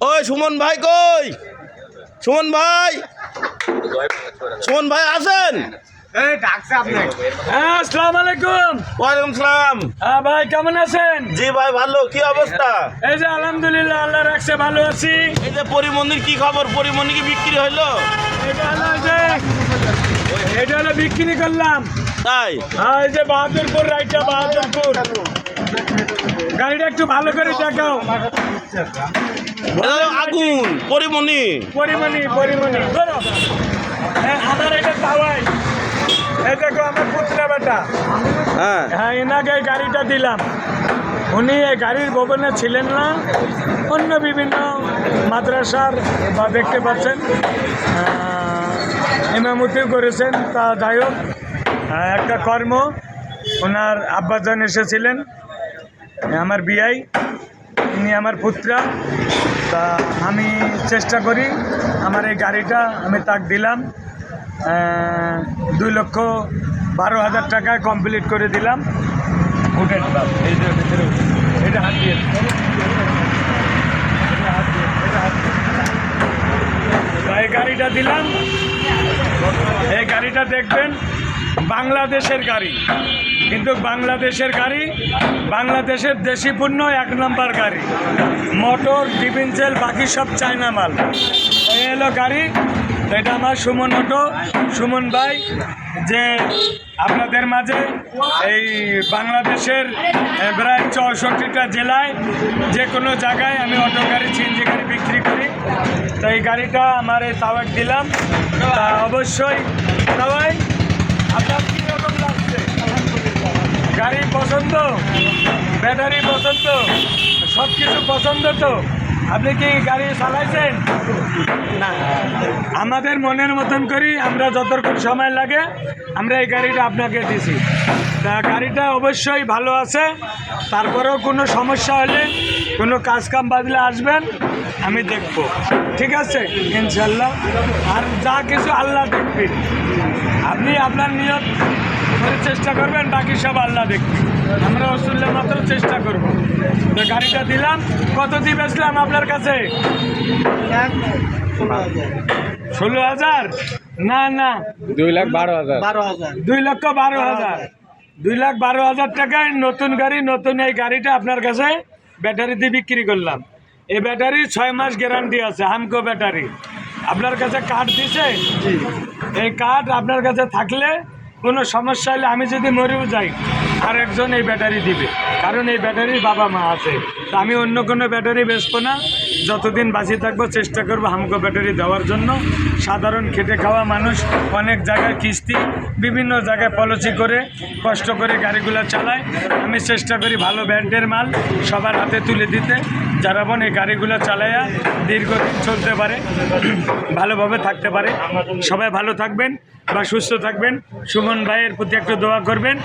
ওই সুমন ভাই কই? সুমন ভাই, সুমন ভাই আছেন? আসসালামু আলাইকুম। ওয়ালাইকুম সালাম। হ্যাঁ ভাই, কেমন আছেন? জি ভাই ভালো, কি অবস্থা? এই যে আলহামদুলিল্লাহ, আল্লাহ রাখছে, ভালো আছি। এই যে পরিমন্দির কি খবর? পরিমন্দির কি বিক্রি হইলো? এটা হলো বিক্রি করলাম। তাই? হ্যাঁ, এই যে বাহাদুরপুর রাইটা, বাহাদুরপুর। গাড়িটা একটু ভালো করে দেখাও। এটা হলো আগুন পরিমণি। পরিমণি ধরো। আমার এটা তাওয়াই। এই দেখো আমার পুত্রা বেটা। হ্যাঁ, এনাকে এই গাড়িটা দিলাম। উনি এই গাড়ির ভবনে ছিলেন না, অন্য বিভিন্ন মাদ্রাসার বা দেখতে পাচ্ছেন ইমামতিও করেছেন। তা যাই হোক, একটা কর্ম, ওনার আব্বাজান এসেছিলেন, আমার বিয়াই, ইনি আমার পুত্রা। তা আমি চেষ্টা করি, আমার এই গাড়িটা আমি তাক দিলাম, 2,12,000 টাকায় কমপ্লিট করে দিলাম। উঠেন বাপ, এই যে ভিতরে এটা হাত দিয়ে, এই গাড়িটা দিলাম। এই গাড়িটা দেখবেন বাংলাদেশের গাড়ি, কিন্তু বাংলাদেশের গাড়ি, বাংলাদেশের দেশি পণ্য 1 নম্বর গাড়ি। মোটর, ডিফেন্সেল, বাকি সব চায়না মাল। এই হলো গাড়ি। এটা আমার সুমন অটো, সুমন ভাই, যে আপনাদের মাঝে এই বাংলাদেশের প্রায় 64টা জেলায় যে কোনো জায়গায় আমি অটো গাড়ি, সিএনজি গাড়ি বিক্রি করি। তো এই গাড়িটা আমার এই তাওয়াক দিলাম। তা অবশ্যই তাওয়াই, আপনার কীরকম লাগছে? গাড়ি পছন্দ, ব্যাটারি পছন্দ, সব কিছু পছন্দ তো? আপনি কি গাড়ি চালাইছেন? না, আমাদের মনের মতন করি আমরা, যতক্ষণ সময় লাগে আমরা এই গাড়িটা আপনাকে দিছি। তা গাড়িটা অবশ্যই ভালো আছে। তারপরেও কোনো সমস্যা হলে, কোনো কাজকাম বাদলে আসবেন, আমি দেখব। ঠিক আছে ইনশাল্লাহ। আর যা কিছু আল্লাহ দেখবেন, আপনি আপনার নিয়ত করে চেষ্টা করবেন, বাকি সব আল্লাহ দেখবেন। আমরা রসুল্লাহ মাত্র চেষ্টা করব। তো গাড়িটা দিলাম। কত দিয়ে বেচলাম আপনার কাছে? 16,000? না না, 2,12,000। 2,12,000। 2,12,000 টাকায় নতুন গাড়ি, নতুন এই গাড়িটা আপনার কাছে ব্যাটারি দিয়ে বিক্রি করলাম। এই ব্যাটারি 6 মাস গ্যারান্টি আছে, হামকো ব্যাটারি। আপনার কাছে কার্ড দিছে? এই কার্ড আপনার কাছে থাকলে কোনো সমস্যা হলে, আমি যদি মরেও যাই, আর একজন এই ব্যাটারি দিবে, কারণ এই ব্যাটারির বাবা মা আছে। তা আমি অন্য কোনো ব্যাটারি বেচবো না। যতদিন বাঁচিয়ে থাকবো চেষ্টা করবো হামকো ব্যাটারি দেওয়ার জন্য। সাধারণ খেটে খাওয়া মানুষ অনেক জায়গায় কিস্তি, বিভিন্ন জায়গায় পলিসি করে কষ্ট করে গাড়িগুলো চালায়। আমি চেষ্টা করি ভালো ব্র্যান্ডের মাল সবার হাতে তুলে দিতে, যারা বোন এই গাড়িগুলো চালাইয়া দীর্ঘদিন চলতে পারে, ভালোভাবে থাকতে পারে। সবাই ভালো থাকবেন বা সুস্থ থাকবেন। সুমন ভাইয়ের প্রতি একটু দোয়া করবেন।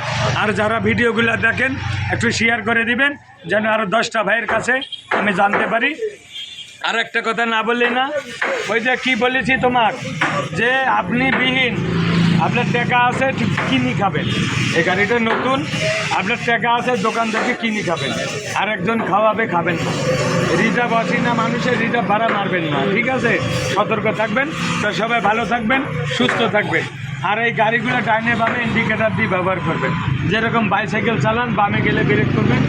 আর যারা ভিডিওগুলো দেখেন একটু শেয়ার করে দিবেন, যেন আরও 10টা ভাইয়ের কাছে আমি জানতে পারি। আর একটা কথা না বললে না, ওই যে কি বলেছি তোমার, যে আপনি বিহীন, আপনার টাকা আছে কিনি খাবেন। এই গাড়িটা নতুন, আপনার টাকা আছে দোকান থেকে কিনি খাবেন, আর একজন খাওয়াবে, খাবেন না। রিজার্ভ আসি না, মানুষের রিজার্ভ ভাড়া মারবেন না। ঠিক আছে, সতর্ক থাকবেন। তো সবাই ভালো থাকবেন, সুস্থ থাকবেন। আর এই গাড়িগুলো ডাইনে বামে ইন্ডিকেটার দিয়ে ব্যবহার করবেন। যেরকম বাইসাইকেল চালান, বামে গেলে ব্রেক করবেন,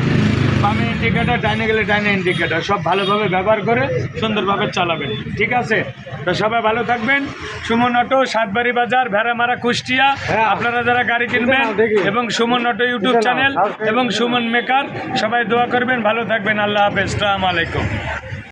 বামে ইন্ডিকেটার, ডাইনে গেলে ডাইনে ইন্ডিকেটার, সব ভালোভাবে ব্যবহার করে সুন্দরভাবে চালাবেন। ঠিক আছে, তো সবাই ভালো থাকবেন। সুমন অটো, সাতবাড়ি বাজার, ভেড়ামারা, কুষ্টিয়া। আপনারা যারা গাড়ি কিনবেন, এবং সুমন অটো ইউটিউব চ্যানেল এবং সুমন মেকার, সবাই দোয়া করবেন, ভালো থাকবেন। আল্লাহ হাফেজ, আসসালামু আলাইকুম।